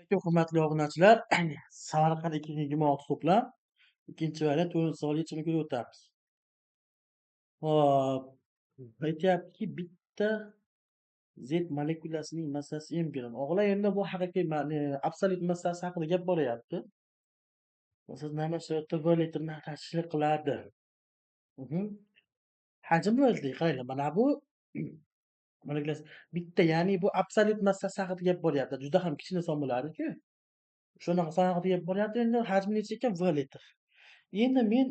Assalomu hurmatli obunachilar. Samarqand 2026 to'plam ikkinchi variant o'yin savol yechimiga o'tamiz. Hop, aytyaptiki bitta Z molekulasining massasi m bilan. O'g'lar endi bu haqiqiy absolyut massasi haqida gap boryapti. Siz nima sharoitda v litrni tashkil qiladi? Mhm. Hajm bo'ldi. Qaranglar, mana bu molekulasi bitta, ya'ni bu absolyut massasi haqida gap boryapti. Juda ham kichkina son bo'lardi-ku. Shunaqa son haqida gap boryapti. Endi hajmi necha ekan? V litr. Endi men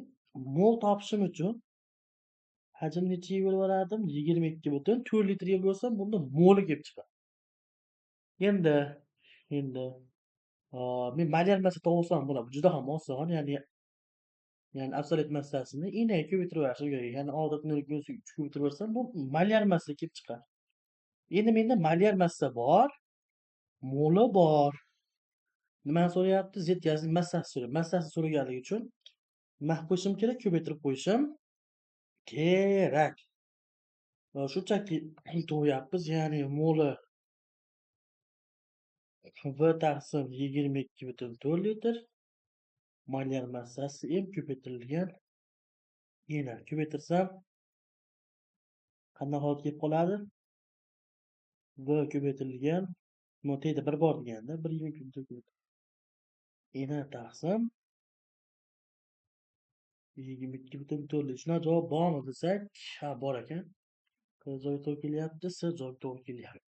mol topishim uchun hajm nechaga bo'lib 22,4 litrga bo'lsam, bunda moli kelib chiqadi. Endi endi men molyar massa topsam bo'ladi. Bu juda ham oson. Ya'ni absolyut massasini enaga ko'paytirib yuborishim kerak. Ya'ni odatda 0,3 ko'paytirib yuborsam, bu molyar massa kelib chiqadi. Endi menda molyar massa bor, moli bor. Nimani so'rayapti? Z gazining massasi so'rayapti. Massasi so'raganligi uchun nima qilib qo'yishim kerak? Ko'paytirib qo'yishim kerak. Shunchaki to'g'ryapmiz, ya'ni moli V taqsim 22,4 litr, molyar massasi M ko'paytirilgan ena. Ko'paytirsam qanday holatga kelib qoladi? V ko'paytirilgan, bu tagida 1 bor deganda 1,22 ena taqsim 22,4 litr. Shunaqa javob bormi desak, ha bor ekan. Q joyi to'g'ri kelyapti, S joyi to'g'ri kelyapti.